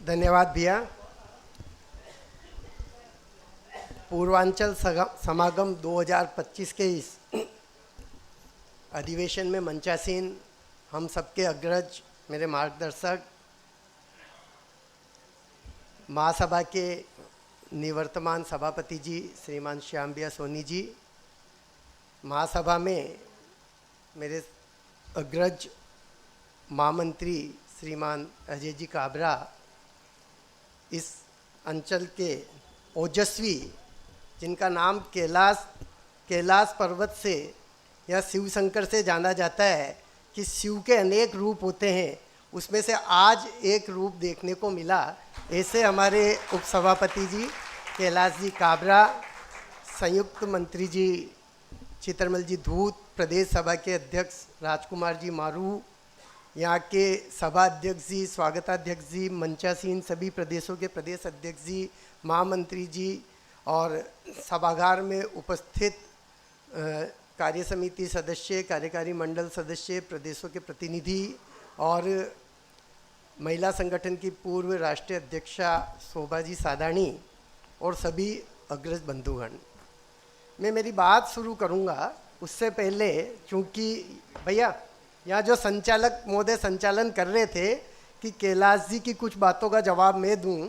धन्यवाद भैया। पूर्वांचल समागम 2025 के इस अधिवेशन में मंचासीन हम सबके अग्रज, मेरे मार्गदर्शक, महासभा के निवर्तमान सभापति जी श्रीमान श्याम भैया सोनी जी, महासभा में मेरे अग्रज महामंत्री श्रीमान अजय जी काबरा, इस अंचल के ओजस्वी जिनका नाम कैलाश पर्वत से या शिव शंकर से जाना जाता है कि शिव के अनेक रूप होते हैं, उसमें से आज एक रूप देखने को मिला। ऐसे हमारे उपसभापति जी कैलाश जी काबरा, संयुक्त मंत्री जी चित्रमल जी धूत, प्रदेश सभा के अध्यक्ष राजकुमार जी मारू, यहाँ के सभा अध्यक्ष जी, स्वागताध्यक्ष जी, मंचासीन सभी प्रदेशों के प्रदेश अध्यक्ष जी, महामंत्री जी और सभागार में उपस्थित कार्य समिति सदस्य, कार्यकारी मंडल सदस्य, प्रदेशों के प्रतिनिधि और महिला संगठन की पूर्व राष्ट्रीय अध्यक्षा शोभा जी सादाणी और सभी अग्रज बंधुगण, मैं मेरी बात शुरू करूंगा। उससे पहले चूँकि भैया यहाँ जो संचालक महोदय संचालन कर रहे थे कि कैलाश जी की कुछ बातों का जवाब मैं दूं,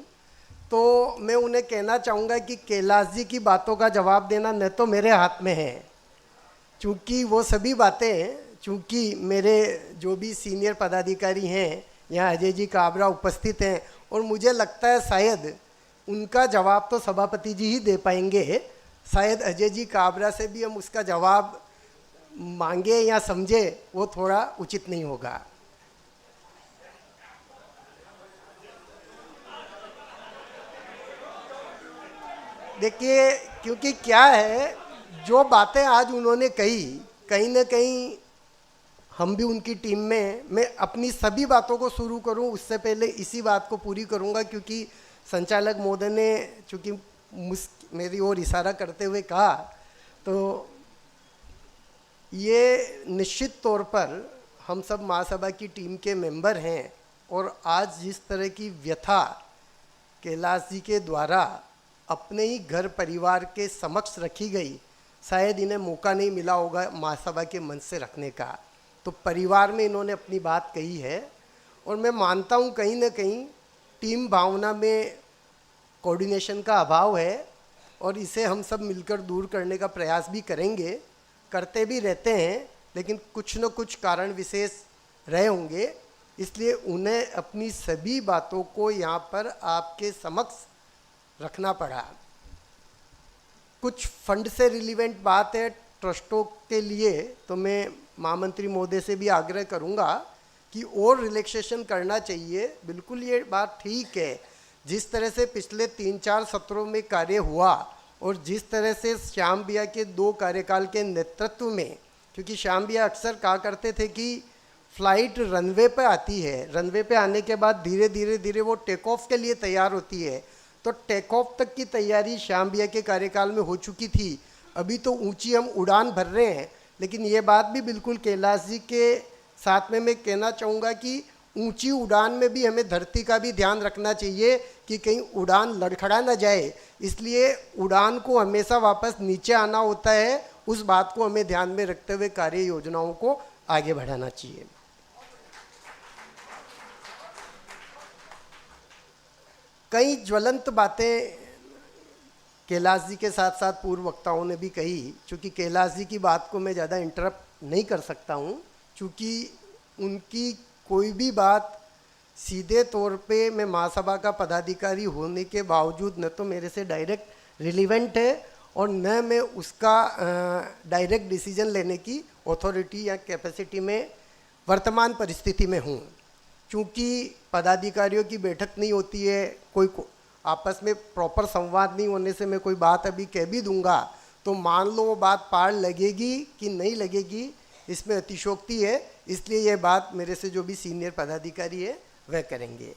तो मैं उन्हें कहना चाहूँगा कि कैलाश जी की बातों का जवाब देना न तो मेरे हाथ में है, चूँकि वो सभी बातें, चूँकि मेरे जो भी सीनियर पदाधिकारी हैं, यहाँ अजय जी काबरा उपस्थित हैं और मुझे लगता है शायद उनका जवाब तो सभापति जी ही दे पाएंगे, शायद अजय जी काबरा से भी हम उसका जवाब मांगे या समझे वो थोड़ा उचित नहीं होगा। देखिए, क्योंकि क्या है, जो बातें आज उन्होंने कही, कहीं ना कहीं हम भी उनकी टीम में, मैं अपनी सभी बातों को शुरू करूं उससे पहले इसी बात को पूरी करूंगा, क्योंकि संचालक महोदय ने चूँकि मेरी ओर इशारा करते हुए कहा, तो ये निश्चित तौर पर हम सब महासभा की टीम के मेंबर हैं और आज जिस तरह की व्यथा कैलाश जी के द्वारा अपने ही घर परिवार के समक्ष रखी गई, शायद इन्हें मौका नहीं मिला होगा महासभा के मंच से रखने का। तो परिवार में इन्होंने अपनी बात कही है और मैं मानता हूँ कहीं ना कहीं टीम भावना में कोऑर्डिनेशन का अभाव है और इसे हम सब मिलकर दूर करने का प्रयास भी करेंगे, करते भी रहते हैं, लेकिन कुछ न कुछ कारण विशेष रहे होंगे, इसलिए उन्हें अपनी सभी बातों को यहाँ पर आपके समक्ष रखना पड़ा। कुछ फंड से रिलीवेंट बात है ट्रस्टों के लिए, तो मैं महामंत्री महोदय से भी आग्रह करूँगा कि और रिलैक्सेशन करना चाहिए। बिल्कुल ये बात ठीक है, जिस तरह से पिछले 3-4 सत्रों में कार्य हुआ और जिस तरह से श्याम भैया के 2 कार्यकाल के नेतृत्व में, क्योंकि श्याम भैया अक्सर कहा करते थे कि फ्लाइट रनवे पे आती है, रनवे पे आने के बाद धीरे धीरे वो टेक ऑफ के लिए तैयार होती है, तो टेक ऑफ तक की तैयारी श्याम भैया के कार्यकाल में हो चुकी थी। अभी तो ऊंची हम उड़ान भर रहे हैं, लेकिन ये बात भी बिल्कुल कैलाश जी के साथ में मैं कहना चाहूँगा कि ऊंची उड़ान में भी हमें धरती का भी ध्यान रखना चाहिए कि कहीं उड़ान लड़खड़ा ना जाए, इसलिए उड़ान को हमेशा वापस नीचे आना होता है। उस बात को हमें ध्यान में रखते हुए कार्य योजनाओं को आगे बढ़ाना चाहिए। कई ज्वलंत बातें कैलाश जी के साथ साथ पूर्व वक्ताओं ने भी कही, चूँकि कैलाश जी की बात को मैं ज़्यादा इंटरप्ट नहीं कर सकता हूँ, चूँकि उनकी कोई भी बात सीधे तौर पे मैं महासभा का पदाधिकारी होने के बावजूद न तो मेरे से डायरेक्ट रिलीवेंट है और न मैं उसका डायरेक्ट डिसीजन लेने की अथॉरिटी या कैपेसिटी में वर्तमान परिस्थिति में हूँ। चूँकि पदाधिकारियों की बैठक नहीं होती है, कोई आपस में प्रॉपर संवाद नहीं होने से मैं कोई बात अभी कह भी दूंगा तो मान लो वो बात पार लगेगी कि नहीं लगेगी, इसमें अतिशोक्ति है, इसलिए ये बात मेरे से जो भी सीनियर पदाधिकारी है वह करेंगे।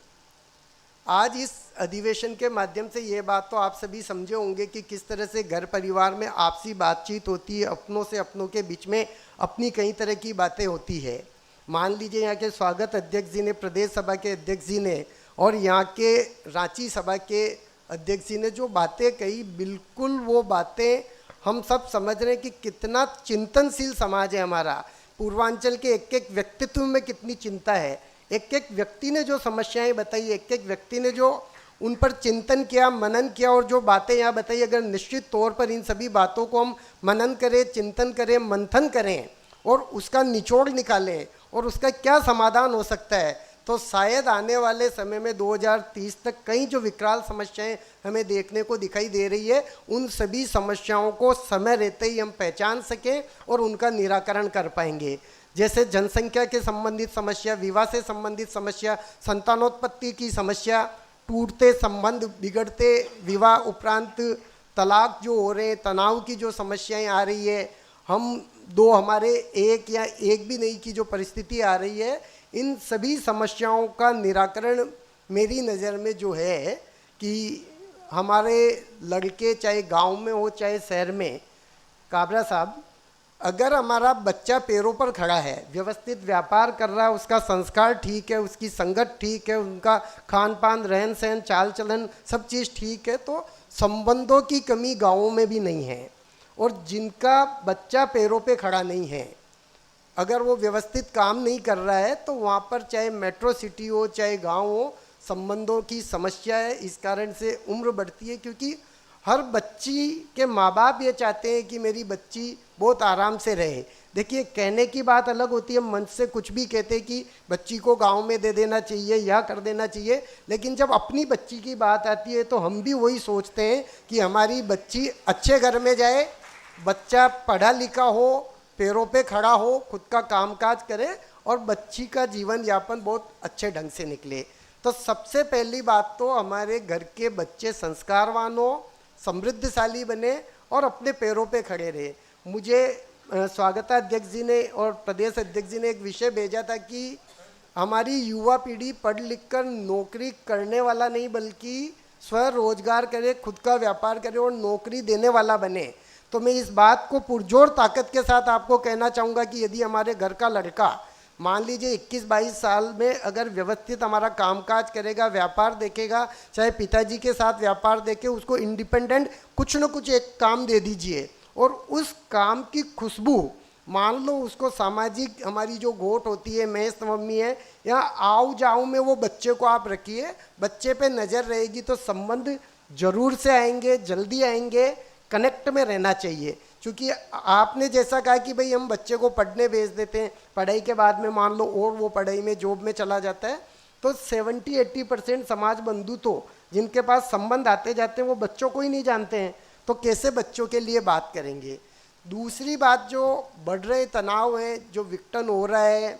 आज इस अधिवेशन के माध्यम से ये बात तो आप सभी समझे होंगे कि किस तरह से घर परिवार में आपसी बातचीत होती है, अपनों से अपनों के बीच में अपनी कई तरह की बातें होती है। मान लीजिए यहाँ के स्वागत अध्यक्ष जी ने, प्रदेश सभा के अध्यक्ष जी ने और यहाँ के रांची सभा के अध्यक्ष जी ने जो बातें कही, बिल्कुल वो बातें हम सब समझ रहे हैं कि कितना चिंतनशील समाज है हमारा। पूर्वांचल के एक एक व्यक्तित्व में कितनी चिंता है, एक एक व्यक्ति ने जो समस्याएं बताई, एक एक व्यक्ति ने जो उन पर चिंतन किया, मनन किया, और जो बातें यहाँ बताई, अगर निश्चित तौर पर इन सभी बातों को हम मनन करें, चिंतन करें, मंथन करें और उसका निचोड़ निकालें और उसका क्या समाधान हो सकता है, तो शायद आने वाले समय में 2030 तक कई जो विकराल समस्याएं हमें देखने को दिखाई दे रही है, उन सभी समस्याओं को समय रहते ही हम पहचान सकें और उनका निराकरण कर पाएंगे। जैसे जनसंख्या के संबंधित समस्या, विवाह से संबंधित समस्या, संतानोत्पत्ति की समस्या, टूटते संबंध, बिगड़ते विवाह उपरांत तलाक जो हो रहे हैं, तनाव की जो समस्याएं आ रही है, हम दो हमारे एक या एक भी नहीं की जो परिस्थिति आ रही है, इन सभी समस्याओं का निराकरण मेरी नज़र में जो है कि हमारे लड़के चाहे गांव में हो चाहे शहर में, काबरा साहब, अगर हमारा बच्चा पैरों पर खड़ा है, व्यवस्थित व्यापार कर रहा है, उसका संस्कार ठीक है, उसकी संगत ठीक है, उनका खान पान, रहन सहन, चाल चलन सब चीज़ ठीक है, तो संबंधों की कमी गाँवों में भी नहीं है। और जिनका बच्चा पैरों पे खड़ा नहीं है, अगर वो व्यवस्थित काम नहीं कर रहा है, तो वहाँ पर चाहे मेट्रो सिटी हो चाहे गांव हो, संबंधों की समस्या है। इस कारण से उम्र बढ़ती है, क्योंकि हर बच्ची के माँ बाप ये चाहते हैं कि मेरी बच्ची बहुत आराम से रहे। देखिए, कहने की बात अलग होती है, मन से कुछ भी कहते हैं कि बच्ची को गांव में दे देना चाहिए या कर देना चाहिए, लेकिन जब अपनी बच्ची की बात आती है तो हम भी वही सोचते हैं कि हमारी बच्ची अच्छे घर में जाए, बच्चा पढ़ा लिखा हो, पैरों पे खड़ा हो, खुद का कामकाज करे और बच्ची का जीवन यापन बहुत अच्छे ढंग से निकले। तो सबसे पहली बात तो हमारे घर के बच्चे संस्कारवान हो, समृद्धशाली बने और अपने पैरों पे खड़े रहे। मुझे स्वागताध्यक्ष जी ने और प्रदेश अध्यक्ष जी ने एक विषय भेजा था कि हमारी युवा पीढ़ी पढ़ लिख कर नौकरी करने वाला नहीं बल्कि स्वरोजगार करे, खुद का व्यापार करे और नौकरी देने वाला बने। तो मैं इस बात को पुरजोर ताकत के साथ आपको कहना चाहूँगा कि यदि हमारे घर का लड़का मान लीजिए 21-22 साल में अगर व्यवस्थित हमारा कामकाज करेगा, व्यापार देखेगा, चाहे पिताजी के साथ व्यापार देखे, उसको इंडिपेंडेंट कुछ न कुछ एक काम दे दीजिए और उस काम की खुशबू, मान लो उसको सामाजिक हमारी जो गोट होती है, मैस मम्मी है, या आओ जाओ में वो बच्चे को आप रखिए, बच्चे पे नज़र रहेगी तो संबंध जरूर से आएंगे, जल्दी आएंगे, कनेक्ट में रहना चाहिए। क्योंकि आपने जैसा कहा कि भाई हम बच्चे को पढ़ने भेज देते हैं, पढ़ाई के बाद में मान लो और वो पढ़ाई में जॉब में चला जाता है, तो 70-80% समाज बंधु तो जिनके पास संबंध आते जाते हैं वो बच्चों को ही नहीं जानते हैं, तो कैसे बच्चों के लिए बात करेंगे। दूसरी बात, जो बढ़ रहे तनाव है, जो विघटन हो रहा है,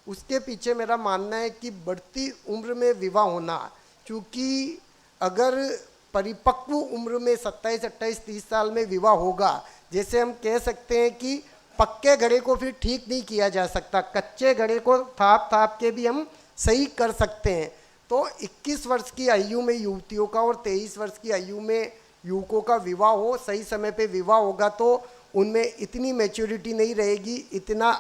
उसके पीछे मेरा मानना है कि बढ़ती उम्र में विवाह होना, क्योंकि अगर परिपक्व उम्र में 27, 28, 30 साल में विवाह होगा, जैसे हम कह सकते हैं कि पक्के घड़े को फिर ठीक नहीं किया जा सकता, कच्चे घड़े को थाप थाप के भी हम सही कर सकते हैं। तो 21 वर्ष की आयु में युवतियों का और 23 वर्ष की आयु में युवकों का विवाह हो, सही समय पे विवाह होगा तो उनमें इतनी मैच्योरिटी नहीं रहेगी, इतना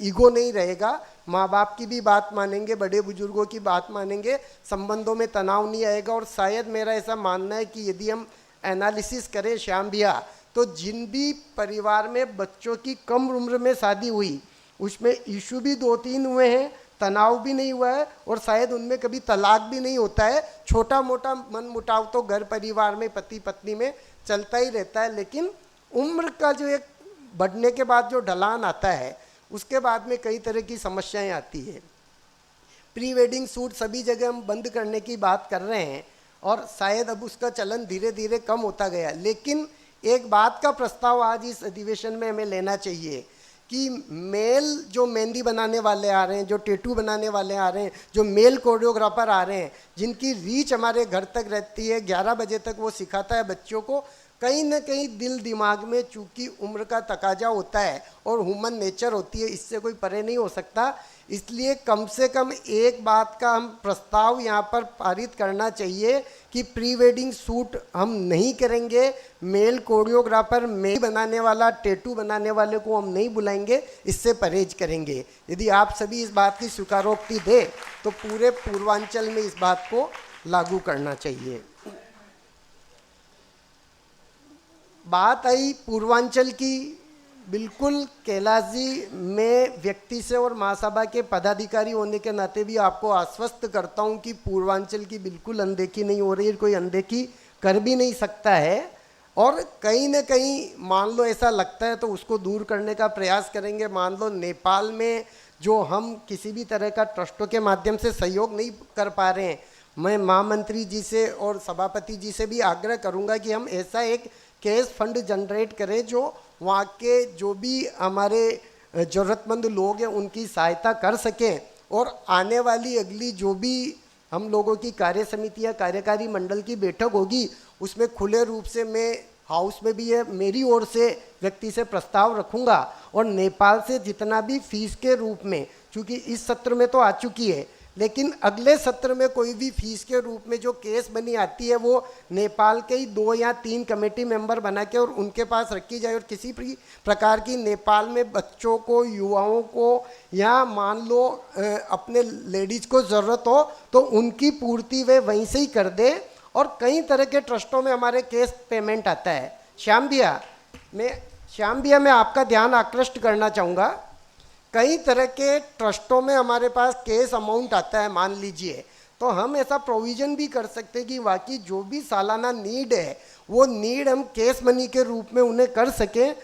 ईगो नहीं रहेगा, माँ बाप की भी बात मानेंगे, बड़े बुजुर्गों की बात मानेंगे, संबंधों में तनाव नहीं आएगा। और शायद मेरा ऐसा मानना है कि यदि हम एनालिसिस करें श्याम भैया, तो जिन भी परिवार में बच्चों की कम उम्र में शादी हुई उसमें इशू भी 2-3 हुए हैं, तनाव भी नहीं हुआ है और शायद उनमें कभी तलाक भी नहीं होता है। छोटा मोटा मन मुटाव तो घर परिवार में पति पत्नी में चलता ही रहता है, लेकिन उम्र का जो एक बढ़ने के बाद जो ढलान आता है उसके बाद में कई तरह की समस्याएं आती है। प्री वेडिंग शूट सभी जगह हम बंद करने की बात कर रहे हैं और शायद अब उसका चलन धीरे धीरे कम होता गया, लेकिन एक बात का प्रस्ताव आज इस अधिवेशन में हमें लेना चाहिए कि मेल जो मेहंदी बनाने वाले आ रहे हैं, जो टैटू बनाने वाले आ रहे हैं, जो मेल कोरियोग्राफर आ रहे हैं, जिनकी रीच हमारे घर तक रहती है, 11 बजे तक वो सिखाता है बच्चों को, कहीं ना कहीं दिल दिमाग में चूंकि उम्र का तकाजा होता है और ह्यूमन नेचर होती है, इससे कोई परे नहीं हो सकता। इसलिए कम से कम एक बात का हम प्रस्ताव यहाँ पर पारित करना चाहिए कि प्री वेडिंग शूट हम नहीं करेंगे, मेल कोरियोग्राफर, मेल बनाने वाला, टैटू बनाने वाले को हम नहीं बुलाएंगे, इससे परहेज करेंगे। यदि आप सभी इस बात की स्वीकारोक्ति दे तो पूरे पूर्वांचल में इस बात को लागू करना चाहिए। बात आई पूर्वांचल की, बिल्कुल कैलाश जी, मैं व्यक्ति से और महासभा के पदाधिकारी होने के नाते भी आपको आश्वस्त करता हूं कि पूर्वांचल की बिल्कुल अनदेखी नहीं हो रही है, कोई अनदेखी कर भी नहीं सकता है। और कहीं ना कहीं मान लो ऐसा लगता है तो उसको दूर करने का प्रयास करेंगे। मान लो नेपाल में जो हम किसी भी तरह का ट्रस्टों के माध्यम से सहयोग नहीं कर पा रहे हैं, मैं महामंत्री जी से और सभापति जी से भी आग्रह करूँगा कि हम ऐसा एक केस फंड जनरेट करें जो वहाँ के जो भी हमारे ज़रूरतमंद लोग हैं उनकी सहायता कर सकें। और आने वाली अगली जो भी हम लोगों की कार्य समिति या कार्यकारी मंडल की बैठक होगी उसमें खुले रूप से मैं हाउस में भी है मेरी ओर से व्यक्ति से प्रस्ताव रखूँगा। और नेपाल से जितना भी फीस के रूप में, चूँकि इस सत्र में तो आ चुकी है, लेकिन अगले सत्र में कोई भी फीस के रूप में जो केस बनी आती है वो नेपाल के ही 2 या 3 कमेटी मेंबर बना के और उनके पास रखी जाए। और किसी भी प्रकार की नेपाल में बच्चों को, युवाओं को या मान लो अपने लेडीज़ को ज़रूरत हो तो उनकी पूर्ति वे वहीं से ही कर दे। और कई तरह के ट्रस्टों में हमारे केस पेमेंट आता है। श्याम भैया मैं आपका ध्यान आकृष्ट करना चाहूँगा, कई तरह के ट्रस्टों में हमारे पास केस अमाउंट आता है मान लीजिए, तो हम ऐसा प्रोविज़न भी कर सकते हैं कि बाकी जो भी सालाना नीड है वो नीड हम केस मनी के रूप में उन्हें कर सकें।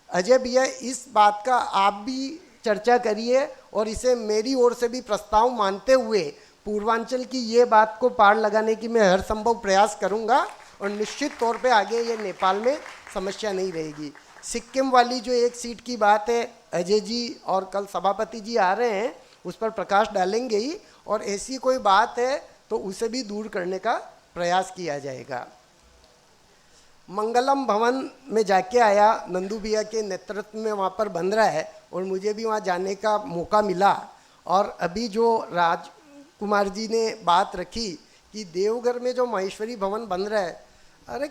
अजय भैया इस बात का आप भी चर्चा करिए और इसे मेरी ओर से भी प्रस्ताव मानते हुए पूर्वांचल की ये बात को पार लगाने की मैं हर संभव प्रयास करूँगा और निश्चित तौर पर आगे ये नेपाल में समस्या नहीं रहेगी। सिक्किम वाली जो एक सीट की बात है, अजय जी और कल सभापति जी आ रहे हैं, उस पर प्रकाश डालेंगे ही, और ऐसी कोई बात है तो उसे भी दूर करने का प्रयास किया जाएगा। मंगलम भवन में जाके आया, नंदू भैया के नेतृत्व में वहाँ पर बन रहा है और मुझे भी वहाँ जाने का मौका मिला। और अभी जो राजकुमार जी ने बात रखी कि देवघर में जो महेश्वरी भवन बन रहा है, अरे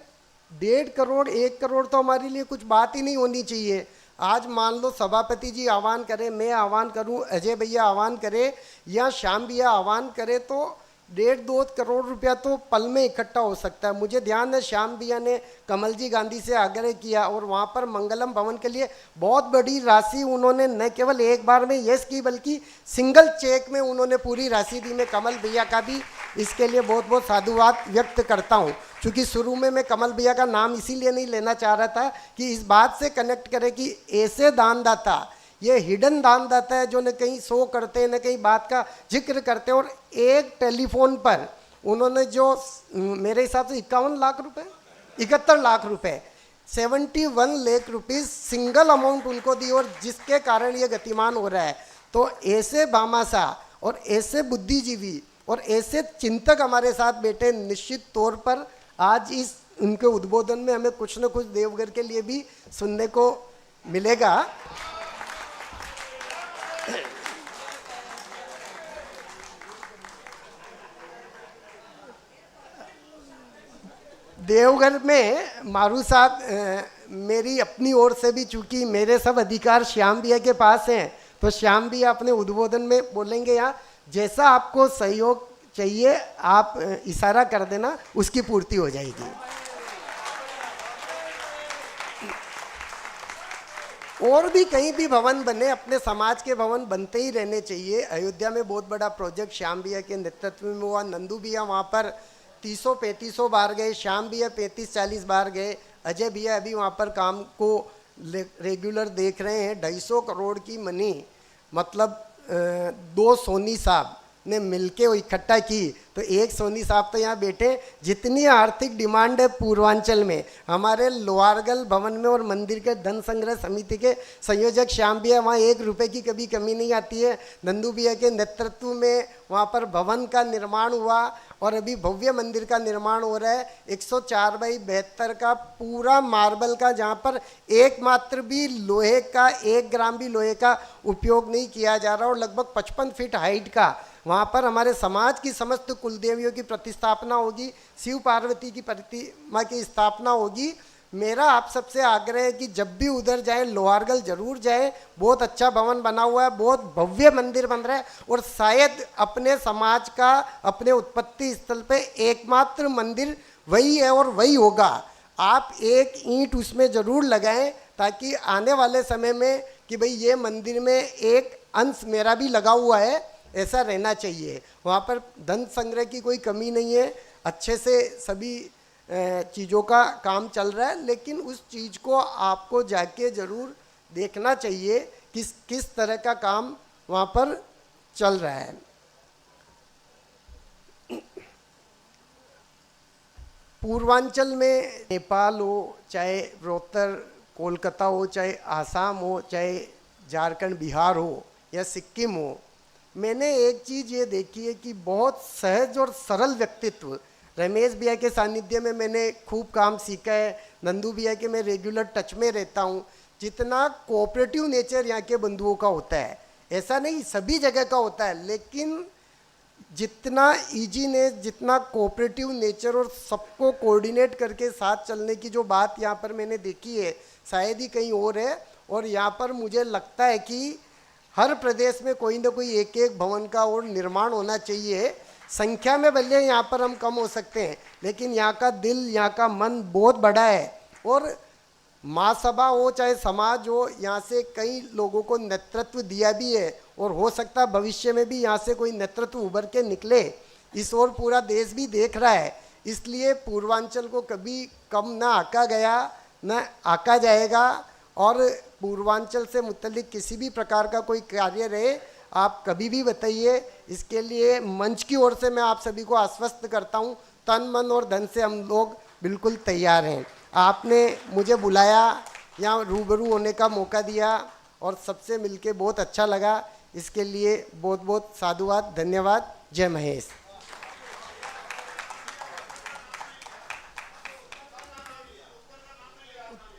1.5 करोड़ 1 करोड़ तो हमारे लिए कुछ बात ही नहीं होनी चाहिए। आज मान लो सभापति जी आह्वान करें, मैं आह्वान करूं, अजय भैया आह्वान करे या श्याम भैया आह्वान करे तो 1.5-2 करोड़ रुपया तो पल में इकट्ठा हो सकता है। मुझे ध्यान है श्याम भैया ने कमल जी गांधी से आग्रह किया और वहाँ पर मंगलम भवन के लिए बहुत बड़ी राशि उन्होंने न केवल एक बार में यस की बल्कि सिंगल चेक में उन्होंने पूरी राशि दी। मैं कमल भैया का भी इसके लिए बहुत बहुत साधुवाद व्यक्त करता हूँ। क्योंकि शुरू में मैं कमल भैया का नाम इसीलिए नहीं लेना चाह रहा था कि इस बात से कनेक्ट करें कि ऐसे दानदाता, ये हिडन दानदाता है जो न कहीं शो करते हैं न कहीं बात का जिक्र करते हैं। और एक टेलीफोन पर उन्होंने जो मेरे हिसाब से 51 लाख रुपए, 71 लाख रुपए, 71 लाख रुपीज़ सिंगल अमाउंट उनको दी और जिसके कारण ये गतिमान हो रहा है। तो ऐसे भामाशा और ऐसे बुद्धिजीवी और ऐसे चिंतक हमारे साथ बैठे, निश्चित तौर पर आज इस उनके उद्बोधन में हमें कुछ न कुछ देवघर के लिए भी सुनने को मिलेगा। देवघर में मारू साहब, मेरी अपनी ओर से भी चूंकि मेरे सब अधिकार श्याम भैया के पास हैं तो श्याम भैया अपने उद्बोधन में बोलेंगे, यहाँ जैसा आपको सहयोग चाहिए आप इशारा कर देना, उसकी पूर्ति हो जाएगी। और भी कहीं भी भवन बने, अपने समाज के भवन बनते ही रहने चाहिए। अयोध्या में बहुत बड़ा प्रोजेक्ट श्याम भैया के नेतृत्व में हुआ। नंदू भैया वहाँ पर 300-3500 बार गए, श्याम भैया 35-40 बार गए, अजय भैया अभी वहाँ पर काम को रेगुलर देख रहे हैं। 250 करोड़ की मनी मतलब 2 सोनी साहब ने मिलके वो इकट्ठा की, तो एक सोनी साहब तो यहाँ बैठे। जितनी आर्थिक डिमांड है पूर्वांचल में, हमारे लोहारगल भवन में और मंदिर के धन संग्रह समिति के संयोजक श्याम भैया, वहाँ 1 रुपये की कभी कमी नहीं आती है। नंदू भैया के नेतृत्व में वहाँ पर भवन का निर्माण हुआ और अभी भव्य मंदिर का निर्माण हो रहा है। 104/72 का पूरा मार्बल का, जहाँ पर एकमात्र भी लोहे का 1 ग्राम भी लोहे का उपयोग नहीं किया जा रहा, और लगभग 55 फीट हाइट का वहाँ पर हमारे समाज की समस्त कुलदेवियों की प्रतिस्थापना होगी, शिव पार्वती की प्रतिमा की स्थापना होगी। मेरा आप सबसे आग्रह है कि जब भी उधर जाएं लोहारगल जरूर जाएं। बहुत अच्छा भवन बना हुआ है, बहुत भव्य मंदिर बन रहा है, और शायद अपने समाज का, अपने उत्पत्ति स्थल पे एकमात्र मंदिर वही है और वही होगा। आप एक ईंट उसमें जरूर लगाएं ताकि आने वाले समय में कि भाई ये मंदिर में एक अंश मेरा भी लगा हुआ है, ऐसा रहना चाहिए। वहाँ पर धन संग्रह की कोई कमी नहीं है, अच्छे से सभी चीज़ों का काम चल रहा है, लेकिन उस चीज़ को आपको जाके ज़रूर देखना चाहिए किस तरह का काम वहाँ पर चल रहा है। पूर्वांचल में नेपाल हो, चाहे रोहतर कोलकाता हो, चाहे आसाम हो, चाहे झारखंड बिहार हो या सिक्किम हो, मैंने एक चीज़ ये देखी है कि बहुत सहज और सरल व्यक्तित्व। रमेश भैया के सानिध्य में मैंने खूब काम सीखा है, नंदू भैया के मैं रेगुलर टच में रहता हूँ। जितना कोऑपरेटिव नेचर यहाँ के बंधुओं का होता है, ऐसा नहीं सभी जगह का होता है, लेकिन जितना ईजीनेस, जितना कोऑपरेटिव नेचर और सबको कोऑर्डिनेट करके साथ चलने की जो बात यहाँ पर मैंने देखी है, शायद ही कहीं और है। और यहाँ पर मुझे लगता है कि हर प्रदेश में कोई ना कोई एक एक भवन का और निर्माण होना चाहिए। संख्या में भले यहाँ पर हम कम हो सकते हैं, लेकिन यहाँ का दिल, यहाँ का मन बहुत बड़ा है। और महासभा हो चाहे समाज हो, यहाँ से कई लोगों को नेतृत्व दिया भी है, और हो सकता है भविष्य में भी यहाँ से कोई नेतृत्व उभर के निकले। इस ओर पूरा देश भी देख रहा है, इसलिए पूर्वांचल को कभी कम ना आका गया न आका जाएगा। और पूर्वांचल से मुतल्लिक किसी भी प्रकार का कोई कार्य रहे, आप कभी भी बताइए। इसके लिए मंच की ओर से मैं आप सभी को आश्वस्त करता हूँ, तन मन और धन से हम लोग बिल्कुल तैयार हैं। आपने मुझे बुलाया, यहाँ रूबरू होने का मौका दिया, और सबसे मिलके बहुत अच्छा लगा। इसके लिए बहुत बहुत साधुवाद, धन्यवाद। जय महेश।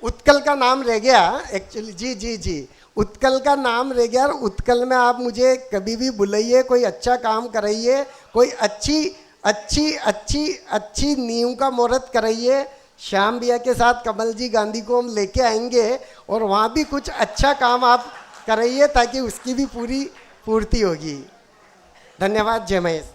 उत्कल का नाम रह गया एक्चुअली। जी जी जी, उत्कल का नाम रह गया। उत्कल में आप मुझे कभी भी बुलाइए, कोई अच्छा काम कराइए, कोई अच्छी अच्छी अच्छी अच्छी नींव का मुहूर्त कराइए। श्याम भैया के साथ कमल जी गांधी को हम लेके आएंगे, और वहाँ भी कुछ अच्छा काम आप कराइए ताकि उसकी भी पूरी पूर्ति होगी। धन्यवाद। जय महेश।